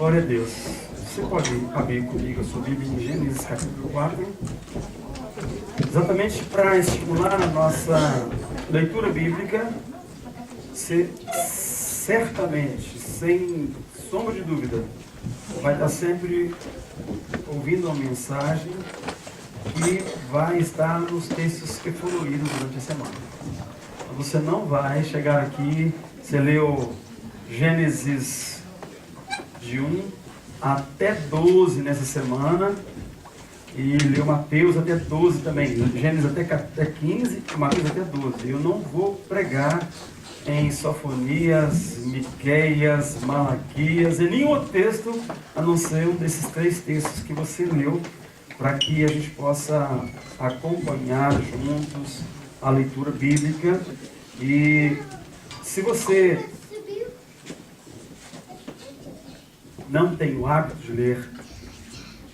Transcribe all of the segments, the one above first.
Glória a Deus. Você pode abrir comigo a sua Bíblia em Gênesis capítulo 4. Exatamente para estimular a nossa leitura bíblica, você certamente, sem sombra de dúvida, vai estar sempre ouvindo uma mensagem que vai estar nos textos que foram lidos durante a semana. Você não vai chegar aqui, você leu Gênesis de 1 até 12 nessa semana, e leu Mateus até 12 também, Gênesis até 15, Mateus até 12. Eu não vou pregar em Sofonias, Miqueias, Malaquias, e nenhum outro texto, a não ser um desses 3 textos que você leu, para que a gente possa acompanhar juntos a leitura bíblica. E se você não tem o hábito de ler,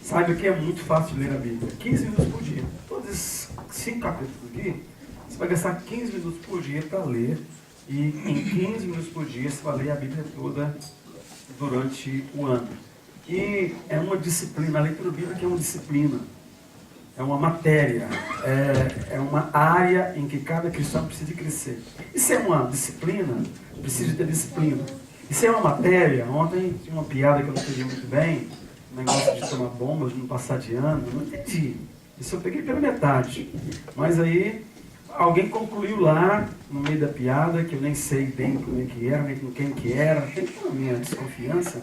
saiba que é muito fácil de ler a Bíblia. 15 minutos por dia. Todos esses 5 capítulos aqui, você vai gastar 15 minutos por dia para ler. E em 15 minutos por dia você vai ler a Bíblia toda durante o ano. E é uma disciplina, a leitura bíblica é uma disciplina. É uma matéria, é uma área em que cada cristão precisa crescer. E se é uma disciplina, precisa ter disciplina. E se é uma matéria, ontem tinha uma piada que eu não entendi muito bem, o negócio de tomar bombas, de não passar de ano, eu não entendi. Isso eu peguei pela metade. Mas aí, alguém concluiu lá, no meio da piada, que eu nem sei bem como é que era, nem com quem que era, tem a minha desconfiança,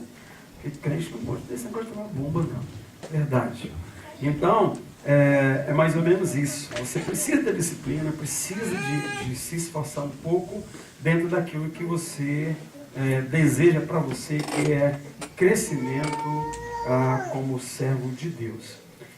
que crente não pode ter esse negócio de tomar bomba, não. Verdade. Então, é mais ou menos isso. Você precisa ter disciplina, precisa de se esforçar um pouco dentro daquilo que você deseja para você, que é crescimento como servo de Deus.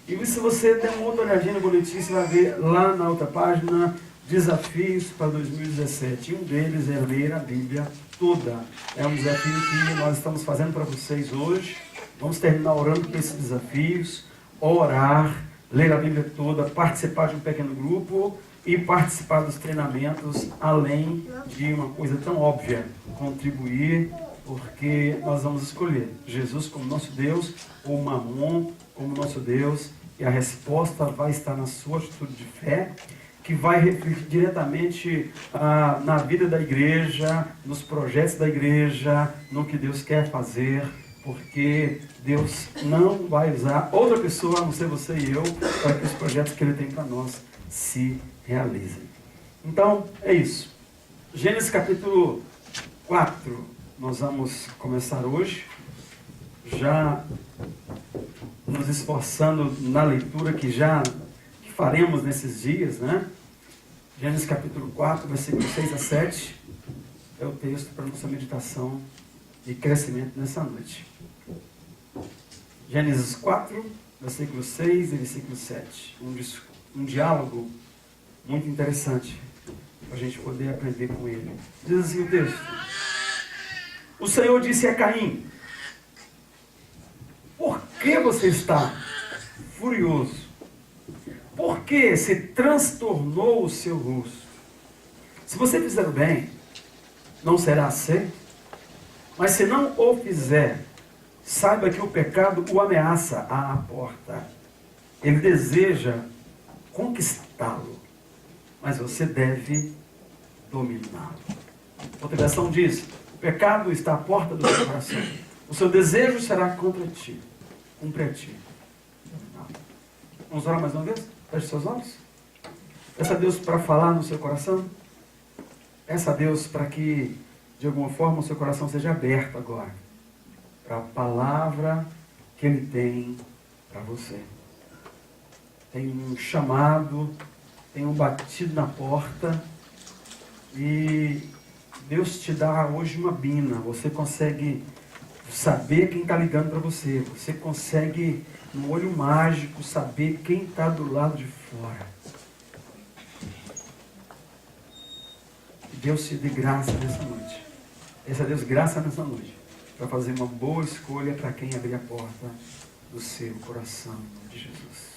E se você der uma outra olhadinha no boletim, você vai ver lá na outra página, desafios para 2017. Um deles é ler a Bíblia toda. É um desafio que nós estamos fazendo para vocês hoje. Vamos terminar orando por esses desafios, orar, ler a Bíblia toda, participar de um pequeno grupo e participar dos treinamentos, além de uma coisa tão óbvia, contribuir, porque nós vamos escolher Jesus como nosso Deus, ou Mamon como nosso Deus, e a resposta vai estar na sua atitude de fé, que vai refletir diretamente na vida da igreja, nos projetos da igreja, no que Deus quer fazer, porque Deus não vai usar outra pessoa, a não ser você e eu, para que os projetos que Ele tem para nós se realizem. Então, é isso. Gênesis capítulo 4, nós vamos começar hoje, já nos esforçando na leitura que faremos nesses dias, né? Gênesis capítulo 4, versículos 6 a 7, é o texto para nossa meditação e crescimento nessa noite. Gênesis 4, versículo 6 e versículo 7. Um diálogo muito interessante para a gente poder aprender com ele. Diz assim o texto: o Senhor disse a Caim: por que você está furioso? Por que se transtornou o seu rosto? Se você fizer o bem, não será aceito? Mas se não o fizer, saiba que o pecado o ameaça à porta. Ele deseja conquistá-lo, mas você deve dominá-lo. Outra versão diz: o pecado está à porta do seu coração. O seu desejo será contra ti. Cumpre a ti. Vamos orar mais uma vez? Feche seus olhos. Peça a Deus para falar no seu coração. Peça a Deus para que, de alguma forma, o seu coração seja aberto agora para a palavra que Ele tem para você. Tem um chamado, tem um batido na porta, e Deus te dá hoje uma bina. Você consegue saber quem está ligando para você. Você consegue, no olho mágico, saber quem está do lado de fora. Deus te dê graça nessa noite. Peça a Deus graça nessa noite, para fazer uma boa escolha para quem abrir a porta do seu coração, de Jesus.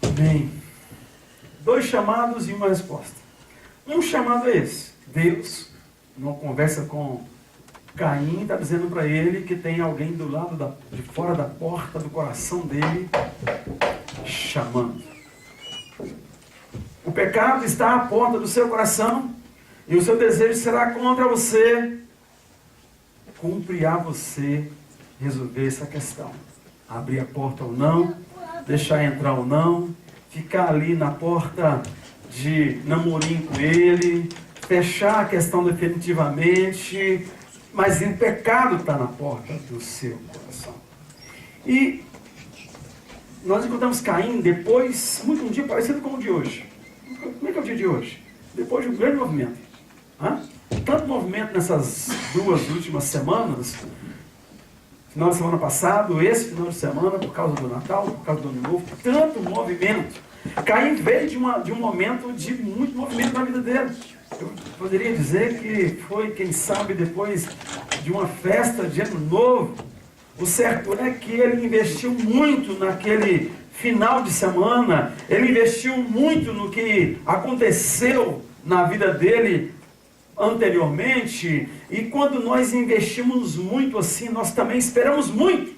Amém. 2 chamados e uma resposta. Um chamado é esse: Deus, numa conversa com Caim está dizendo para ele que tem alguém do lado de fora da porta do coração dele chamando. O pecado está à porta do seu coração e o seu desejo será contra você. Cumpre a você resolver essa questão. Abrir a porta ou não, deixar entrar ou não, ficar ali na porta de namorinho com ele, fechar a questão definitivamente, mas o pecado está na porta do seu coração. E nós encontramos Caim depois, muito um dia parecido com o de hoje. Como é que é o dia de hoje? Depois de um grande movimento. Tanto movimento nessas 2 últimas semanas, final de semana passado, esse final de semana, por causa do Natal, por causa do Ano Novo, tanto movimento. Caim veio de um momento de muito movimento na vida dele. Eu poderia dizer que foi, quem sabe, depois de uma festa de Ano Novo. O certo é que ele investiu muito naquele final de semana, ele investiu muito no que aconteceu na vida dele anteriormente, e quando nós investimos muito assim, nós também esperamos muito.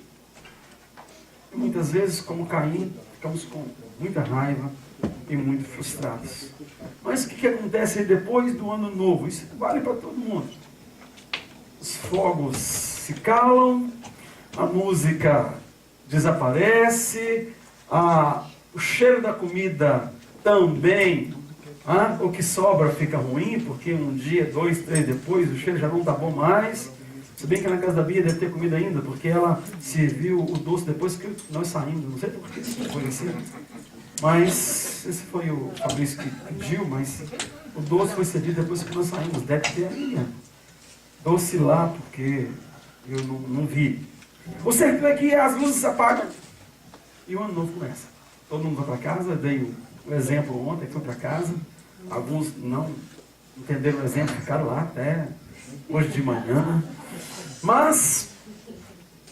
E muitas vezes, como Caim, ficamos com muita raiva e muito frustrados. Mas o que acontece depois do Ano Novo? Isso vale para todo mundo. Os fogos se calam, a música desaparece, o cheiro da comida também, o que sobra fica ruim, porque um dia, 2, 3 depois, o cheiro já não está bom mais. Se bem que na casa da Bia deve ter comida ainda, porque ela serviu o doce depois que nós saímos. Não sei por que foi assim. Mas, esse foi o Fabrício que pediu, mas o doce foi servido depois que nós saímos. Deve ter ainda doce lá, porque eu não vi. O certo é que as luzes se apagam e o Ano Novo começa. Todo mundo vai para casa, eu dei um exemplo ontem, foi para casa. Alguns não entenderam o exemplo, ficaram lá até hoje de manhã. Mas,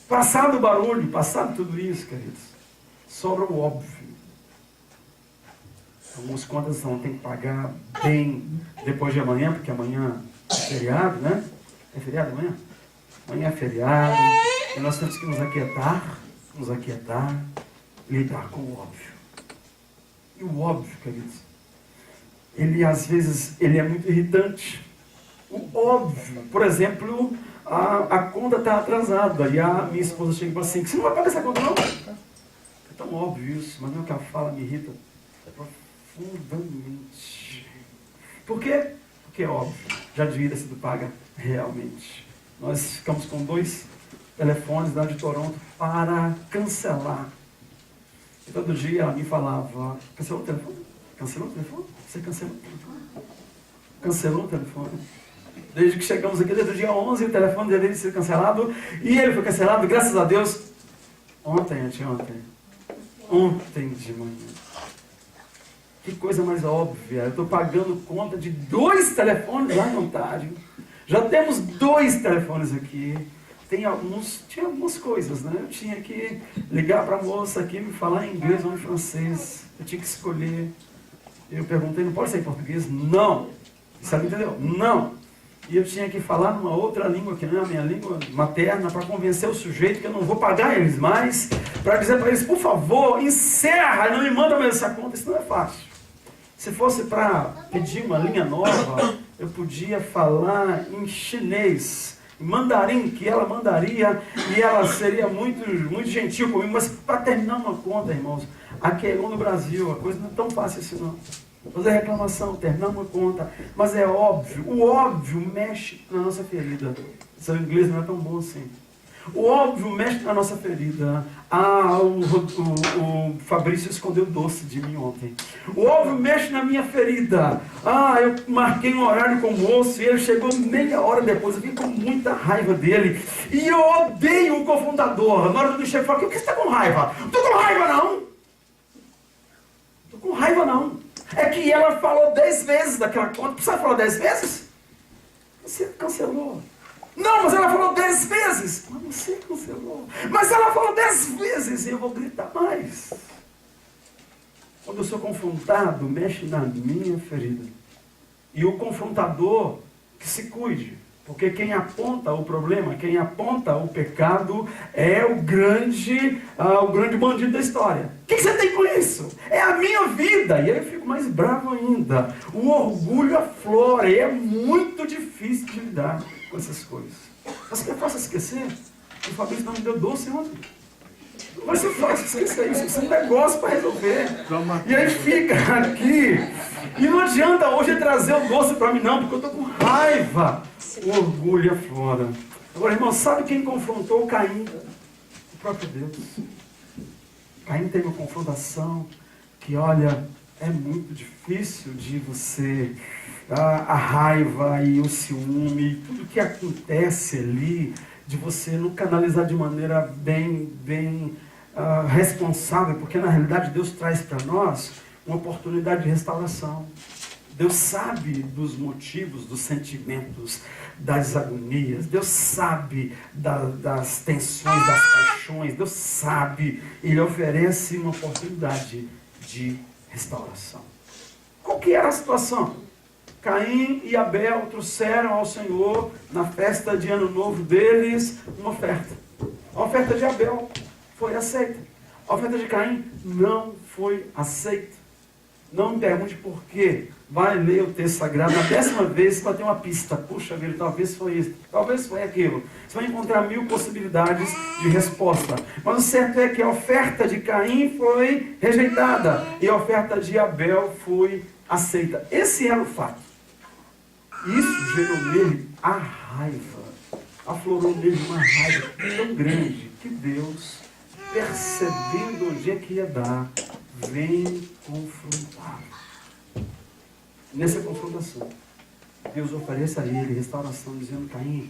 passado o barulho, passado tudo isso, queridos, sobra o óbvio. Algumas contas não tem que pagar bem depois de amanhã, porque amanhã é feriado, né? É feriado amanhã? Amanhã é feriado, e nós temos que nos aquietar e lidar com o óbvio. E o óbvio, queridos, ele às vezes ele é muito irritante. O óbvio, por exemplo, a conta está atrasada, e a minha esposa chega e fala assim: você não vai pagar essa conta não? É tão óbvio isso, mas não é o que ela fala, me irrita profundamente. Por quê? Porque é óbvio, já devia ter sido paga realmente. Nós ficamos com 2 telefones lá de Toronto para cancelar. E todo dia ela me falava: cancelou o telefone? Cancelou o telefone? Você cancelou o telefone? Cancelou o telefone? Desde que chegamos aqui, desde o dia 11, o telefone deveria ser cancelado. E ele foi cancelado, graças a Deus, ontem de manhã. Que coisa mais óbvia. Eu estou pagando conta de 2 telefones lá na Ontário. Já temos 2 telefones aqui. Tinha algumas coisas, né? Eu tinha que ligar para a moça aqui, me falar em inglês ou em francês. Eu tinha que escolher. Eu perguntei: não pode ser em português? Não. Sabe, entendeu? Não. E eu tinha que falar numa outra língua, que não é a minha língua materna, para convencer o sujeito que eu não vou pagar eles mais, para dizer para eles: por favor, encerra, não me manda mais essa conta. Isso não é fácil. Se fosse para pedir uma linha nova, eu podia falar em chinês, em mandarim, que ela mandaria, e ela seria muito, muito gentil comigo. Mas para terminar uma conta, irmãos, aqui é igual no Brasil, a coisa não é tão fácil assim não. Fazer reclamação, terminar uma conta, mas é óbvio, o óbvio mexe na nossa ferida. Seu inglês não é tão bom assim. O óbvio mexe na nossa ferida. O Fabrício escondeu doce de mim ontem. O óbvio mexe na minha ferida. Eu marquei um horário com o moço e ele chegou meia hora depois. Eu fiquei com muita raiva dele. E eu odeio o confrontador. Na hora do chefe, fala: por que você está com raiva? Não estou com raiva não. Estou com raiva não. É que ela falou 10 vezes daquela conta. Precisa falar 10 vezes? Você cancelou. Não, mas ela falou 10 vezes. Mas você cancelou. Mas ela falou 10 vezes e eu vou gritar mais. Quando eu sou confrontado, mexe na minha ferida. E o confrontador, que se cuide. Porque quem aponta o problema, quem aponta o pecado é o grande bandido da história. O que você tem com isso? É a minha vida. E aí eu fico mais bravo ainda. O orgulho aflora e é muito difícil de lidar com essas coisas. Mas que eu faço esquecer? O Fabrício não me deu doce ontem. Mas eu faço esquecer isso. Isso é um negócio para resolver. E aí fica aqui. E não adianta hoje trazer o doce para mim não, porque eu estou com raiva. O orgulho aflora. Agora, irmão, sabe quem confrontou Caim? O próprio Deus. Caim teve uma confrontação que, olha, é muito difícil de você, a raiva e o ciúme, tudo que acontece ali, de você não canalizar de maneira bem responsável, porque na realidade Deus traz para nós uma oportunidade de restauração. Deus sabe dos motivos, dos sentimentos, das agonias. Deus sabe das tensões, das paixões. Deus sabe. Ele oferece uma oportunidade de restauração. Qual que era a situação? Caim e Abel trouxeram ao Senhor, na festa de ano novo deles, uma oferta. A oferta de Abel foi aceita. A oferta de Caim não foi aceita. Não me pergunte por quê. Vai ler o texto sagrado. Na 10ª vez você vai ter uma pista. Puxa vida, talvez foi isso. Talvez foi aquilo. Você vai encontrar 1000 possibilidades de resposta. Mas o certo é que a oferta de Caim foi rejeitada. E a oferta de Abel foi aceita. Esse era o fato. Isso gerou nele a raiva. Aflorou nele uma raiva tão grande que Deus, percebendo onde é que ia dar, vem confrontar. Nessa confrontação, Deus oferece a ele restauração, dizendo: Caim,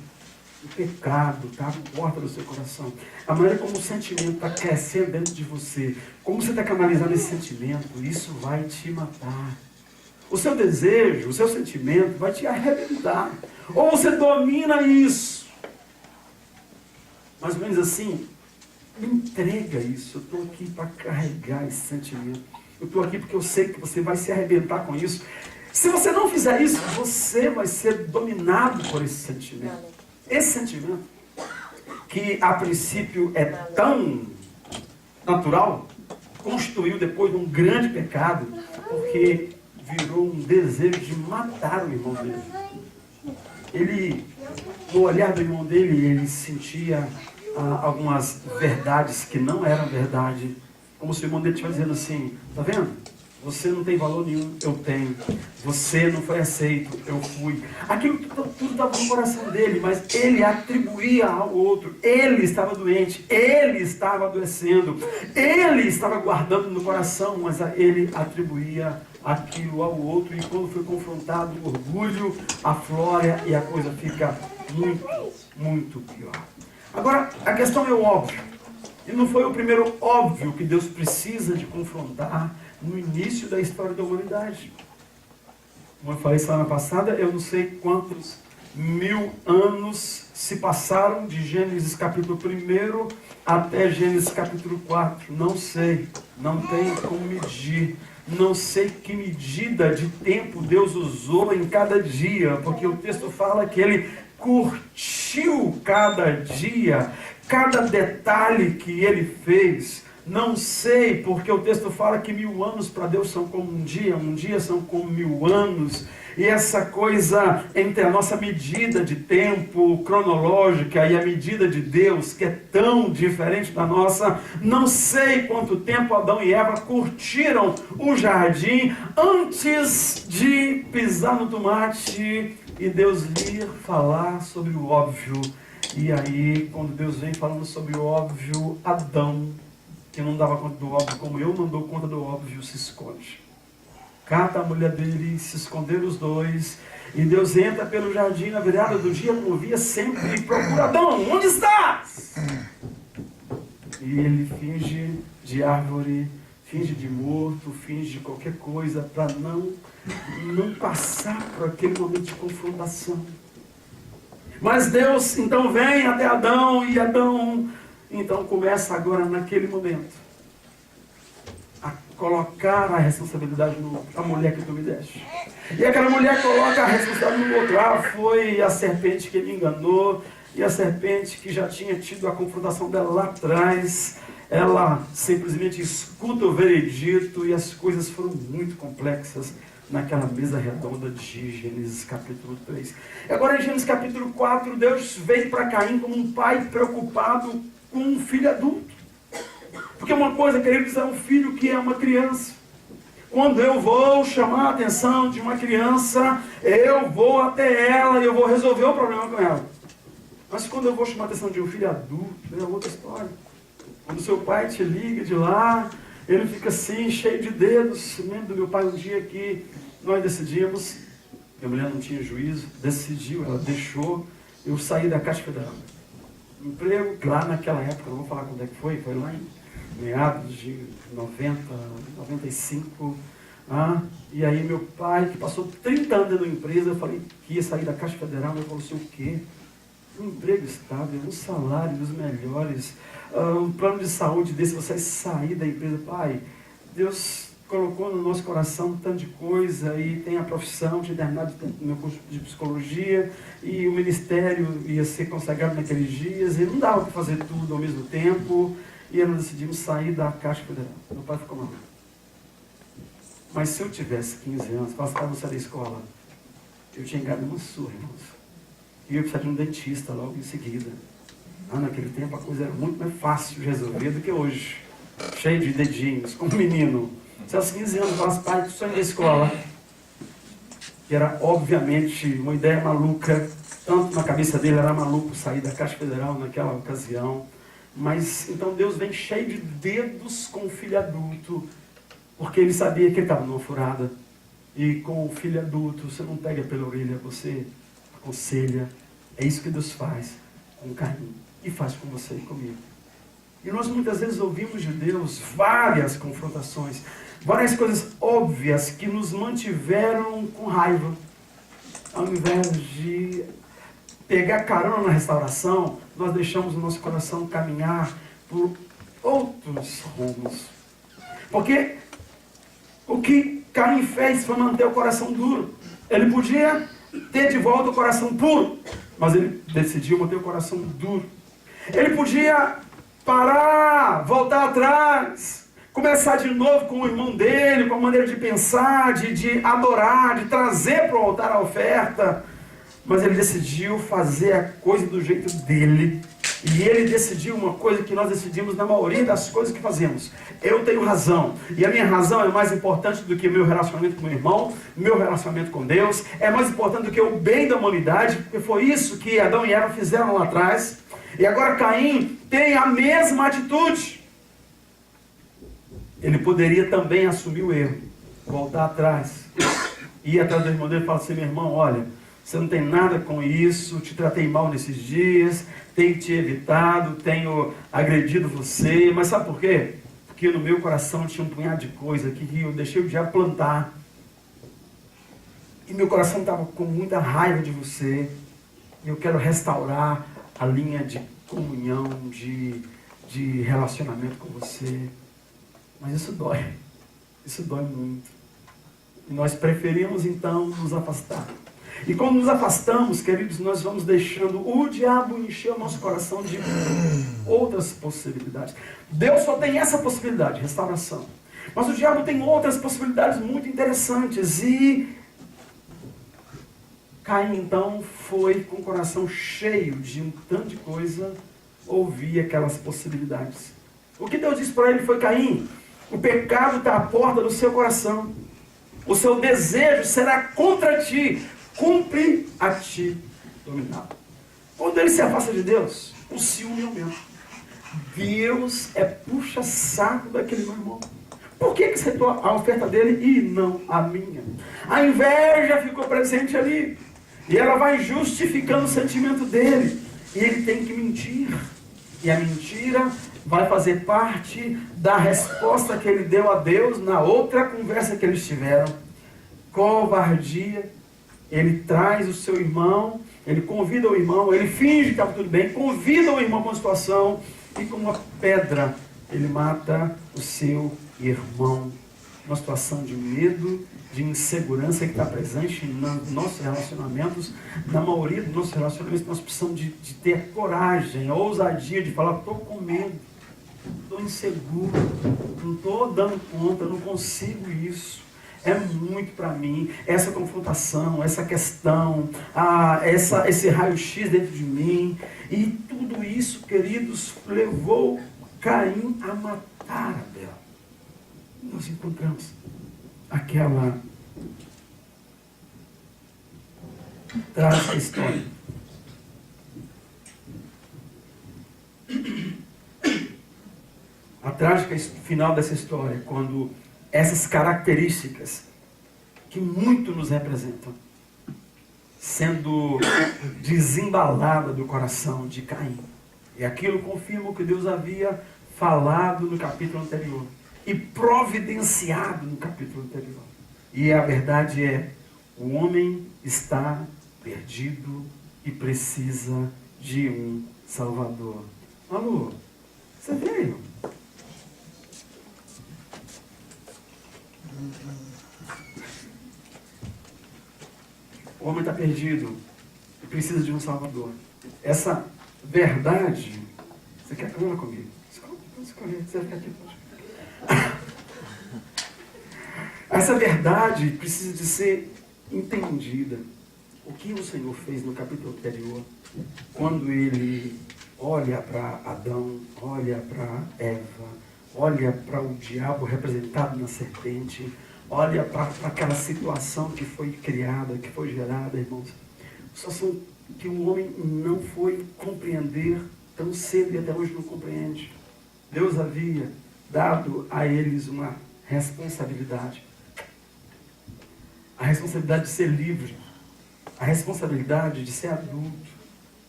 o pecado está à porta do seu coração. A maneira como o sentimento está crescendo dentro de você, como você está canalizando esse sentimento, isso vai te matar. O seu desejo, o seu sentimento vai te arrebentar. Ou você domina isso. Mais ou menos assim, me entrega isso. Eu estou aqui para carregar esse sentimento. Eu estou aqui porque eu sei que você vai se arrebentar com isso. Se você não fizer isso, você vai ser dominado por esse sentimento. Esse sentimento, que a princípio é tão natural, constituiu depois um grande pecado, porque virou um desejo de matar o irmão dele. Ele, no olhar do irmão dele, ele sentia algumas verdades que não eram verdade, como se o irmão dele estivesse dizendo assim: tá vendo? Você não tem valor nenhum, eu tenho. Você não foi aceito, eu fui. Aquilo tudo estava no coração dele, mas ele atribuía ao outro. Ele estava doente, ele estava adoecendo, ele estava guardando no coração, mas ele atribuía aquilo ao outro. E quando foi confrontado, o orgulho aflora e a coisa fica muito, muito pior. Agora, a questão é o óbvio. E não foi o primeiro óbvio que Deus precisa de confrontar no início da história da humanidade. Como eu falei semana passada, eu não sei quantos 1000 anos se passaram de Gênesis capítulo 1 até Gênesis capítulo 4. Não sei, não tem como medir. Não sei que medida de tempo Deus usou em cada dia, porque o texto fala que ele curtiu cada dia, cada detalhe que ele fez. Não sei, porque o texto fala que 1000 anos para Deus são como um dia são como 1000 anos. E essa coisa entre a nossa medida de tempo cronológica e a medida de Deus, que é tão diferente da nossa, não sei quanto tempo Adão e Eva curtiram o jardim antes de pisar no tomate e Deus vir falar sobre o óbvio. E aí, quando Deus vem falando sobre o óbvio, Adão, que não dava conta do óbvio como eu não dou conta do óbvio, se esconde. Cata a mulher dele, se esconderam os dois, e Deus entra pelo jardim na virada do dia, como via sempre, e procura Adão: onde estás? E ele finge de árvore, finge de morto, finge de qualquer coisa, para não passar por aquele momento de confrontação. Mas Deus então vem até Adão, e Adão então começa agora naquele momento a colocar a responsabilidade no outro. A mulher que tu me deste. E aquela mulher coloca a responsabilidade no outro. Ah, foi a serpente que me enganou. E a serpente que já tinha tido a confrontação dela lá atrás. Ela simplesmente escuta o veredito e as coisas foram muito complexas naquela mesa redonda de Gênesis capítulo 3. Agora em Gênesis capítulo 4, Deus veio para Caim como um pai preocupado com um filho adulto. Porque uma coisa, queridos, é um filho que é uma criança. Quando eu vou chamar a atenção de uma criança, eu vou até ela e eu vou resolver o problema com ela. Mas quando eu vou chamar a atenção de um filho adulto, é outra história. Quando seu pai te liga de lá, ele fica assim, cheio de dedos. Eu lembro do meu pai um dia que nós decidimos, minha mulher não tinha juízo, decidiu, ela deixou eu sair da Caixa Federal. Emprego lá naquela época, não vou falar quando é que foi lá em meados de 90, 95. E aí meu pai, que passou 30 anos dentro da empresa, eu falei que ia sair da Caixa Federal, ele falou assim, o quê? Um emprego estável, um salário dos melhores, um plano de saúde desse, você sair da empresa. Pai, Deus colocou no nosso coração um tanto de coisa, e tem a profissão, tinha terminado o meu curso de psicologia, e o ministério ia ser consagrado naqueles dias, e não dava para fazer tudo ao mesmo tempo, e nós decidimos sair da Caixa Federal. Meu pai ficou mal. Mas se eu tivesse 15 anos, para você sair da escola, eu tinha ganhado uma surra, irmãos. E eu precisava de um dentista logo em seguida. Naquele tempo a coisa era muito mais fácil de resolver do que hoje. Cheio de dedinhos, como menino. Se aos 15 anos falasse, pai, tu sonho da escola. Que era, obviamente, uma ideia maluca. Tanto na cabeça dele era maluco sair da Caixa Federal naquela ocasião. Mas, então Deus vem cheio de dedos com o filho adulto. Porque ele sabia que ele estava numa furada. E com o filho adulto, você não pega pela orelha, você aconselha. É isso que Deus faz com Caim e faz com você e comigo. E nós muitas vezes ouvimos de Deus várias confrontações, várias coisas óbvias que nos mantiveram com raiva. Ao invés de pegar carona na restauração, nós deixamos o nosso coração caminhar por outros rumos. Porque o que Caim fez foi manter o coração duro. Ele podia ter de volta o coração puro, mas ele decidiu manter o coração duro. Ele podia parar, voltar atrás, começar de novo com o irmão dele, com a maneira de pensar, de adorar, de trazer para o altar a oferta, mas ele decidiu fazer a coisa do jeito dele. E ele decidiu uma coisa que nós decidimos na maioria das coisas que fazemos. Eu tenho razão. E a minha razão é mais importante do que meu relacionamento com meu irmão, meu relacionamento com Deus. É mais importante do que o bem da humanidade, porque foi isso que Adão e Eva fizeram lá atrás. E agora Caim tem a mesma atitude. Ele poderia também assumir o erro, voltar atrás, ir atrás do irmão dele e falar assim, meu irmão, olha, você não tem nada com isso, te tratei mal nesses dias, tenho te evitado, tenho agredido você, mas sabe por quê? Porque no meu coração tinha um punhado de coisa que eu deixei o diabo plantar. E meu coração estava com muita raiva de você. E eu quero restaurar a linha de comunhão, de relacionamento com você. Mas isso dói muito. E nós preferimos então nos afastar. E quando nos afastamos, queridos, nós vamos deixando o diabo encher o nosso coração de outras possibilidades. Deus só tem essa possibilidade, restauração. Mas o diabo tem outras possibilidades muito interessantes. E Caim, então, foi com o coração cheio de um tanto de coisa, ouvir aquelas possibilidades. O que Deus disse para ele foi, Caim, o pecado está à porta do seu coração. O seu desejo será contra ti. Cumpre a ti dominar. Quando ele se afasta de Deus, o ciúme aumenta. Deus é puxa-saco daquele meu irmão. Por que aceitou a oferta dele e não a minha? A inveja ficou presente ali. E ela vai justificando o sentimento dele. E ele tem que mentir. E a mentira vai fazer parte da resposta que ele deu a Deus na outra conversa que eles tiveram. Covardia. Ele traz o seu irmão, ele convida o irmão, ele finge que está tudo bem, convida o irmão para uma situação e com uma pedra ele mata o seu irmão uma situação de medo, de insegurança que está presente nos nossos relacionamentos. Na maioria dos nossos relacionamentos, nós precisamos de ter coragem, a ousadia de falar: estou com medo, estou inseguro, não estou dando conta, não consigo isso. É muito para mim, essa confrontação, essa questão, esse raio-x dentro de mim. E tudo isso, queridos, levou Caim a matar Abel. Nós encontramos aquela trágica história. A trágica final dessa história, quando essas características que muito nos representam, sendo desembalada do coração de Caim. E aquilo confirma o que Deus havia falado no capítulo anterior e providenciado no capítulo anterior. E a verdade é: o homem está perdido e precisa de um Salvador. Alô, você veio? O homem está perdido e precisa de um Salvador. Essa verdade... Você quer falar comigo? Escolher, você vai ficar aqui. Essa verdade precisa de ser entendida. O que o Senhor fez no capítulo anterior, quando Ele olha para Adão, olha para Eva, olha para o diabo representado na serpente, olha para aquela situação que foi criada, que foi gerada, irmãos. Situação que o homem não foi compreender tão cedo e até hoje não compreende. Deus havia dado a eles uma responsabilidade. A responsabilidade de ser livre. A responsabilidade de ser adulto.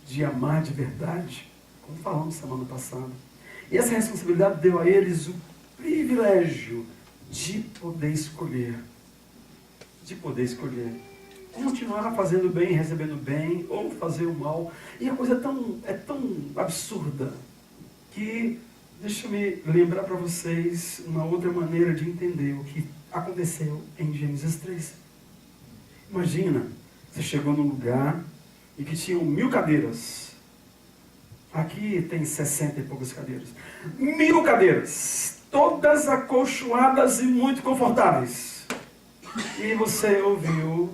De amar de verdade. Como falamos semana passada. E essa responsabilidade deu a eles o privilégio de poder escolher. De poder escolher. Continuar fazendo bem, recebendo bem, ou fazer o mal. E a coisa é tão absurda que deixa-me lembrar para vocês uma outra maneira de entender o que aconteceu em Gênesis 3. Imagina, você chegou num lugar e que tinham 1000 cadeiras. Aqui tem 60 e poucas cadeiras. 1000 cadeiras, todas acolchoadas e muito confortáveis. E você ouviu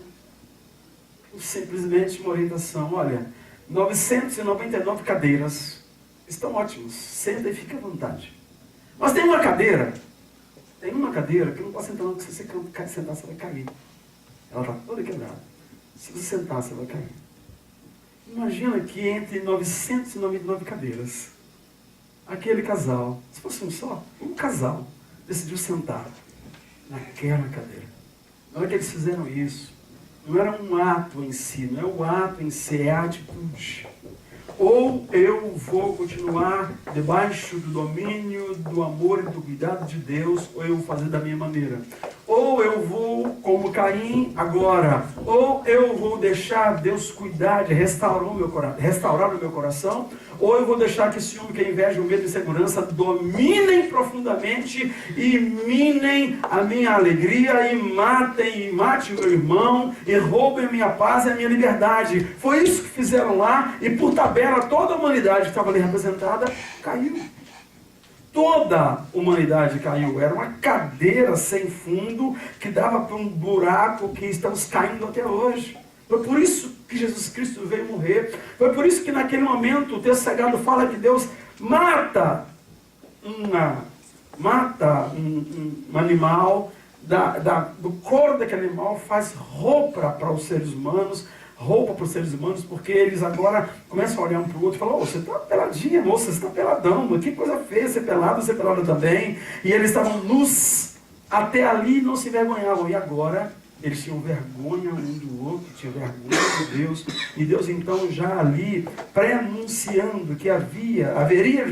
simplesmente uma orientação: olha, 999 cadeiras estão ótimas, senta e fica à vontade. Mas tem uma cadeira que não pode sentar não, porque se você sentar você vai cair. Ela está toda quebrada. Se você sentar você vai cair. Imagina que entre 999 cadeiras, aquele casal, se fosse um casal, decidiu sentar naquela cadeira. Na hora que eles fizeram isso, não era um ato em si, não é o ato em si, é a atitude. Ou eu vou continuar debaixo do domínio, do amor e do cuidado de Deus, ou eu vou fazer da minha maneira. Ou eu vou, como Caim, agora. Ou eu vou deixar Deus cuidar de restaurar o meu coração. Ou eu vou deixar que esse homem que é inveja, o medo e insegurança dominem profundamente e minem a minha alegria e matem o meu irmão e roubem a minha paz e a minha liberdade. Foi isso que fizeram lá e por tabela toda a humanidade que estava ali representada caiu. Toda a humanidade caiu. Era uma cadeira sem fundo que dava para um buraco que estamos caindo até hoje. Foi por isso que Jesus Cristo veio morrer. Foi por isso que naquele momento o texto sagrado fala que Deus mata um animal, do couro daquele animal faz roupa para os seres humanos, porque eles agora começam a olhar um para o outro e falam: você está peladinha, moça, você está peladão, que coisa feia, ser pelado, ser pelada também. E eles estavam nus, até ali não se envergonhavam, e agora eles tinham vergonha um do outro, tinham vergonha de Deus, e Deus então já ali pré-anunciando que haveria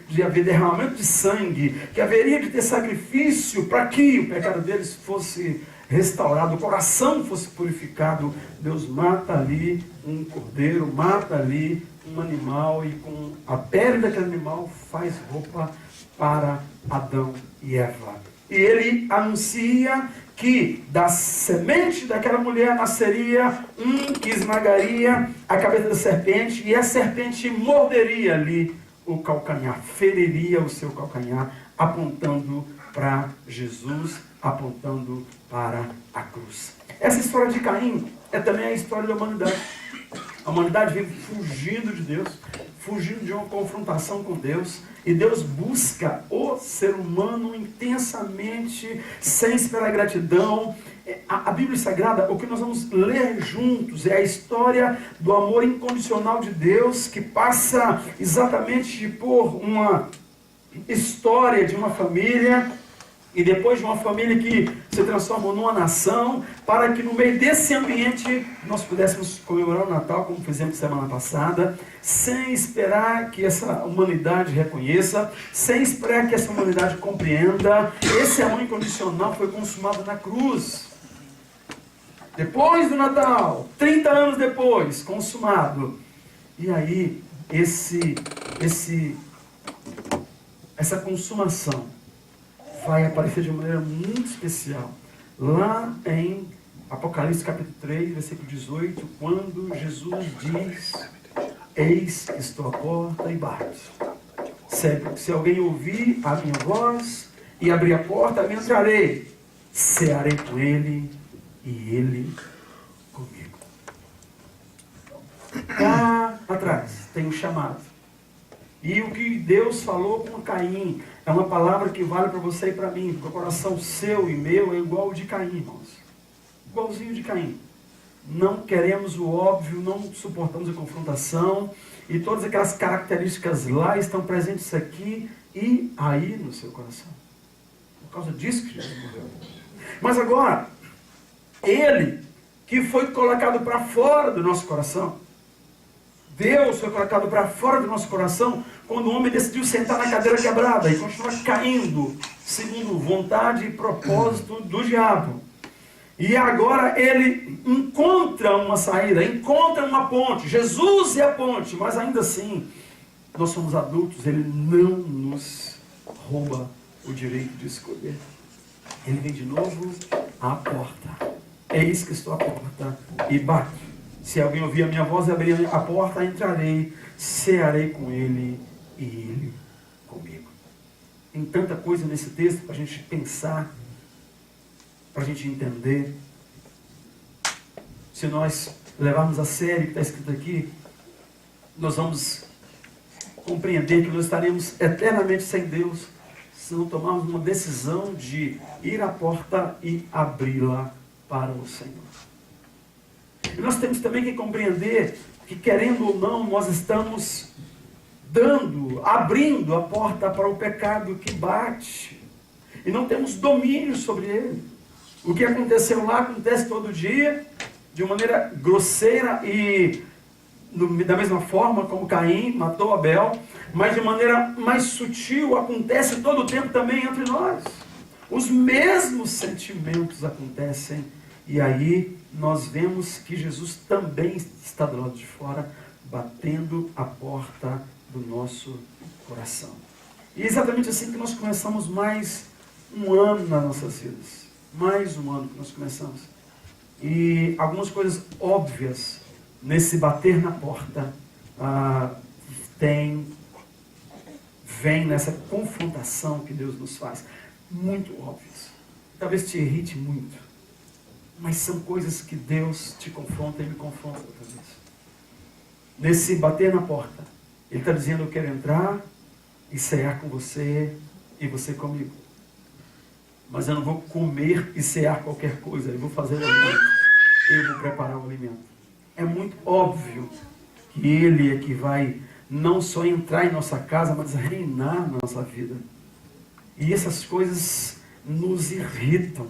de haver derramamento de sangue, que haveria de ter sacrifício para que o pecado deles fosse restaurado, o coração fosse purificado. Deus mata ali um cordeiro, mata ali um animal e com a pele daquele animal faz roupa para Adão e Eva. e ele anuncia que da semente daquela mulher nasceria um que esmagaria a cabeça da serpente, e a serpente morderia ali o calcanhar, feriria o seu calcanhar, apontando para Jesus, apontando para a cruz. Essa história de Caim é também a história da humanidade. A humanidade vive fugindo de Deus, fugindo de uma confrontação com Deus, e Deus busca o ser humano intensamente, sem esperar gratidão. A Bíblia Sagrada, o que nós vamos ler juntos, é a história do amor incondicional de Deus, que passa exatamente por uma história de uma família, e depois de uma família que se transforma numa nação, para que no meio desse ambiente nós pudéssemos comemorar o Natal, como fizemos semana passada, sem esperar que essa humanidade reconheça, sem esperar que essa humanidade compreenda. Esse amor incondicional foi consumado na cruz. Depois do Natal, 30 anos depois, consumado. E aí, essa consumação vai aparecer de uma maneira muito especial lá em Apocalipse capítulo 3, versículo 18, quando Jesus diz: eis que estou à porta e bato. Se alguém ouvir a minha voz e abrir a porta, eu entrarei, cearei com ele e ele comigo. Cá atrás tem um chamado. E o que Deus falou com Caim é uma palavra que vale para você e para mim, porque o coração seu e meu é igual ao de Caim, irmãos. Igualzinho de Caim. Não queremos o óbvio, não suportamos a confrontação, e todas aquelas características lá estão presentes aqui e aí no seu coração. Por causa disso que Jesus morreu. Mas agora, ele que foi colocado para fora do nosso coração, Deus foi colocado para fora do nosso coração quando o homem decidiu sentar na cadeira quebrada e continuar caindo segundo vontade e propósito do diabo. E agora ele encontra uma saída, encontra uma ponte. Jesus é a ponte, mas ainda assim, nós somos adultos, ele não nos rouba o direito de escolher. Ele vem de novo à porta. Eis que estou à porta e bato. Se alguém ouvir a minha voz e abrir a porta, entrarei, cearei com ele e ele comigo. Tem tanta coisa nesse texto para a gente pensar, para a gente entender. Se nós levarmos a sério o que está escrito aqui, nós vamos compreender que nós estaremos eternamente sem Deus se não tomarmos uma decisão de ir à porta e abri-la para o Senhor. E nós temos também que compreender que, querendo ou não, nós estamos abrindo a porta para o pecado que bate. E não temos domínio sobre ele. O que aconteceu lá acontece todo dia, de uma maneira grosseira e da mesma forma como Caim matou Abel, mas de maneira mais sutil acontece todo o tempo também entre nós. Os mesmos sentimentos acontecem, e aí nós vemos que Jesus também está do lado de fora, batendo a porta do nosso coração. E é exatamente assim que nós começamos mais um ano nas nossas vidas. Mais um ano que nós começamos. E algumas coisas óbvias nesse bater na porta vem nessa confrontação que Deus nos faz. Muito óbvias. Talvez te irrite muito. Mas são coisas que Deus te confronta e me confronta muitas vezes. Nesse bater na porta, Ele está dizendo: eu quero entrar e cear com você e você comigo. Mas eu não vou comer e cear qualquer coisa, eu vou fazer o alimento. Eu vou preparar o alimento. É muito óbvio que Ele é que vai não só entrar em nossa casa, mas reinar na nossa vida. E essas coisas nos irritam.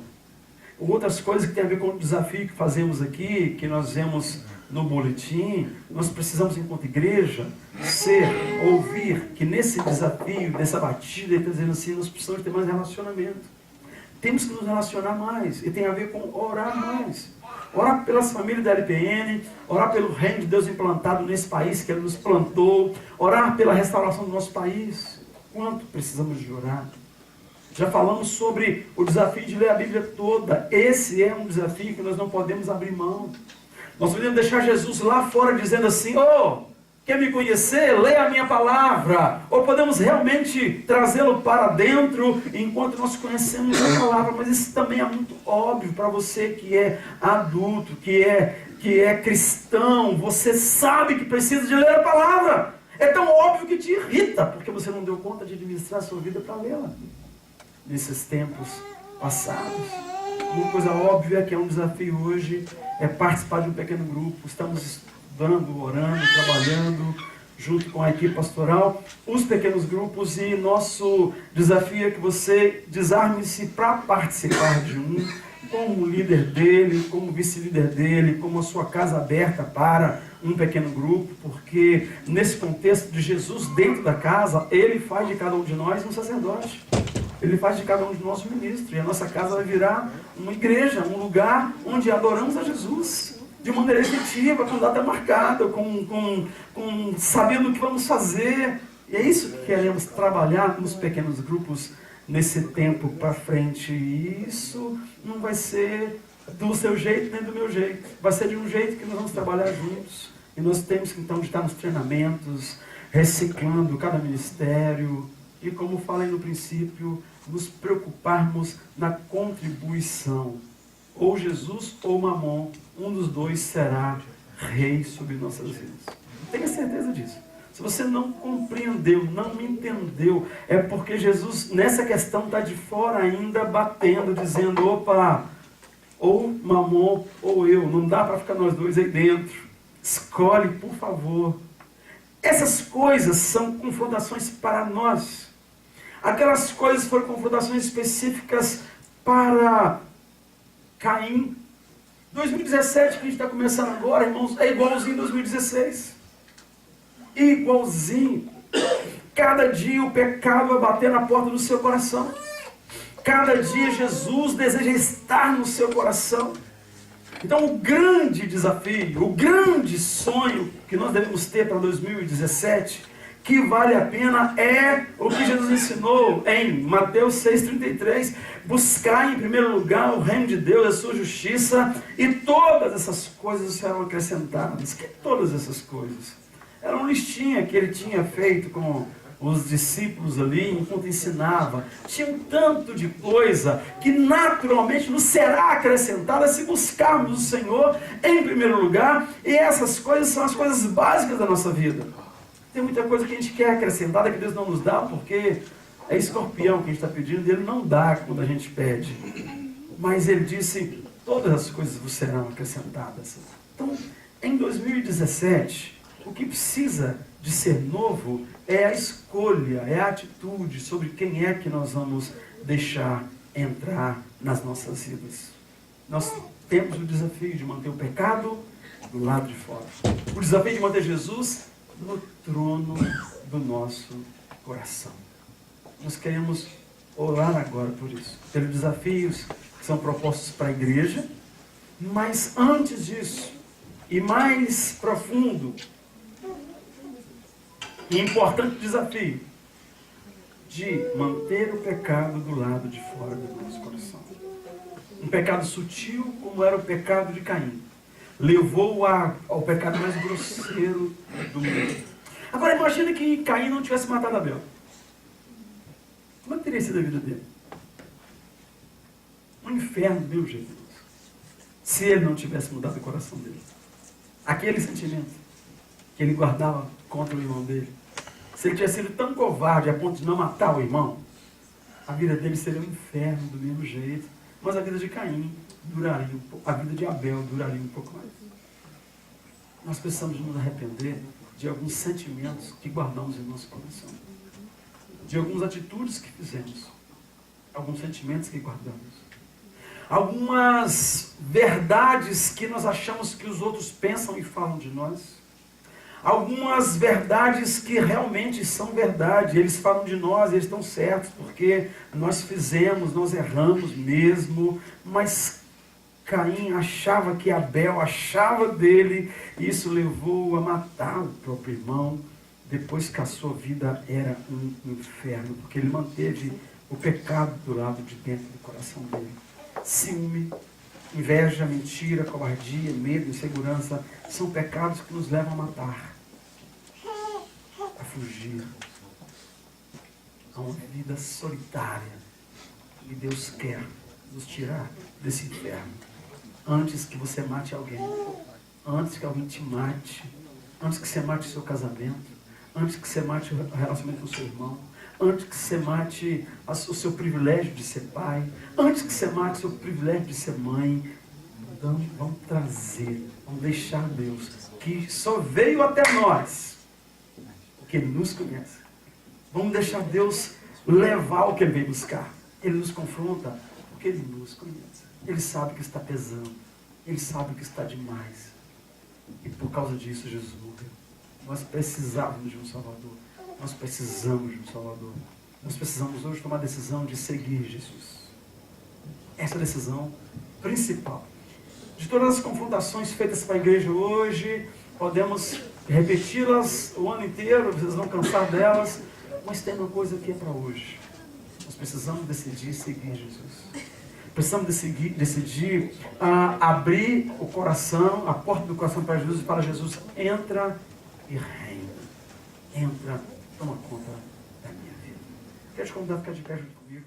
Outras coisas que tem a ver com o desafio que fazemos aqui, que nós vemos no boletim, nós precisamos, enquanto igreja, ouvir que nesse desafio, nessa batida, ele está dizendo assim: nós precisamos ter mais relacionamento. Temos que nos relacionar mais, e tem a ver com orar mais. Orar pelas famílias da LPN, orar pelo reino de Deus implantado nesse país que Ele nos plantou, orar pela restauração do nosso país. Quanto precisamos de orar? Já falamos sobre o desafio de ler a Bíblia toda. Esse é um desafio que nós não podemos abrir mão. Nós podemos deixar Jesus lá fora dizendo assim: oh, quer me conhecer? Leia a minha palavra. Ou podemos realmente trazê-lo para dentro enquanto nós conhecemos a palavra. Mas isso também é muito óbvio para você que é adulto, que é cristão. Você sabe que precisa de ler a palavra. É tão óbvio que te irrita, porque você não deu conta de administrar a sua vida para lê-la nesses tempos passados. Uma coisa óbvia que é um desafio hoje é participar de um pequeno grupo. Estamos estudando, orando, trabalhando junto com a equipe pastoral, os pequenos grupos, e nosso desafio é que você desarme-se para participar de um, como líder dele, como vice-líder dele, como a sua casa aberta para um pequeno grupo, porque nesse contexto de Jesus dentro da casa, ele faz de cada um de nós um sacerdote. Ele faz de cada um de nós um ministro. E a nossa casa vai virar uma igreja, um lugar onde adoramos a Jesus. De maneira efetiva, com data marcada, sabendo o que vamos fazer. E é isso que queremos trabalhar nos pequenos grupos nesse tempo para frente. E isso não vai ser do seu jeito nem do meu jeito. Vai ser de um jeito que nós vamos trabalhar juntos. E nós temos que então estar nos treinamentos, reciclando cada ministério. E como falei no princípio, nos preocuparmos na contribuição. Ou Jesus ou Mamon, um dos dois será rei sobre nossas vidas. Tenha certeza disso. Se você não compreendeu, não me entendeu, é porque Jesus nessa questão está de fora ainda batendo, dizendo: opa, ou Mamon ou eu, não dá para ficar nós dois aí dentro. Escolhe, por favor. Essas coisas são confrontações para nós. Aquelas coisas foram confrontações específicas para Caim. 2017, que a gente está começando agora, irmãos, é igualzinho 2016. Igualzinho. Cada dia o pecado vai bater na porta do seu coração. Cada dia Jesus deseja estar no seu coração. Então o grande desafio, o grande sonho que nós devemos ter para 2017, que vale a pena, é o que Jesus ensinou em Mateus 6,33. Buscar em primeiro lugar o reino de Deus, a sua justiça, e todas essas coisas serão acrescentadas. Que todas essas coisas? Era uma listinha que ele tinha feito com os discípulos ali, enquanto ensinava. Tinha um tanto de coisa que naturalmente nos será acrescentada se buscarmos o Senhor em primeiro lugar, e essas coisas são as coisas básicas da nossa vida. Tem muita coisa que a gente quer acrescentada que Deus não nos dá, porque é escorpião que a gente está pedindo, e Ele não dá quando a gente pede. Mas Ele disse: todas as coisas vos serão acrescentadas. Então, em 2017, o que precisa de ser novo é a escolha, é a atitude sobre quem é que nós vamos deixar entrar nas nossas vidas. Nós temos o desafio de manter o pecado do lado de fora. O desafio de manter Jesus no trono do nosso coração. Nós queremos orar agora por isso, pelos desafios que são propostos para a igreja, mas antes disso, e mais profundo e importante desafio, de manter o pecado do lado de fora do nosso coração. Um pecado sutil, como era o pecado de Caim, levou ao pecado mais grosseiro do mundo. Agora imagine que Caim não tivesse matado Abel. Como é que teria sido a vida dele? Um inferno, meu Jesus. Se ele não tivesse mudado o coração dele. Aquele sentimento que ele guardava contra o irmão dele. Se ele tivesse sido tão covarde a ponto de não matar o irmão, a vida dele seria um inferno do mesmo jeito. Mas a vida de Caim duraria um pouco, a vida de Abel duraria um pouco mais. Nós precisamos nos arrepender de alguns sentimentos que guardamos em nosso coração. De algumas atitudes que fizemos. Alguns sentimentos que guardamos. Algumas verdades que nós achamos que os outros pensam e falam de nós. Algumas verdades que realmente são verdade. Eles falam de nós, eles estão certos, porque nós fizemos, nós erramos mesmo, mas Caim achava que Abel achava dele, e isso levou a matar o próprio irmão, depois que a sua vida era um inferno, porque ele manteve o pecado do lado de dentro do coração dele. Ciúme, inveja, mentira, covardia, medo, insegurança são pecados que nos levam a matar, a fugir a uma vida solitária. E Deus quer nos tirar desse inferno. Antes que você mate alguém, antes que alguém te mate, antes que você mate o seu casamento, antes que você mate o relacionamento com o seu irmão, antes que você mate o seu privilégio de ser pai, antes que você mate o seu privilégio de ser mãe, então vamos trazer, vamos deixar Deus, que só veio até nós, porque Ele nos conhece. Vamos deixar Deus levar o que Ele veio buscar. Ele nos confronta porque Ele nos conhece. Ele sabe que está pesando. Ele sabe que está demais. E por causa disso Jesus morreu. Nós precisávamos de um Salvador. Nós precisamos de um Salvador. Nós precisamos hoje tomar a decisão de seguir Jesus. Essa é a decisão principal. De todas as confrontações feitas para a igreja hoje, podemos repeti-las o ano inteiro, vocês vão cansar delas, mas tem uma coisa que é para hoje. Nós precisamos decidir seguir Jesus. Precisamos decidir abrir o coração, a porta do coração para Jesus e falar: Jesus, entra e reina. Entra, toma conta da minha vida. Quero te convidar a ficar de pé junto comigo.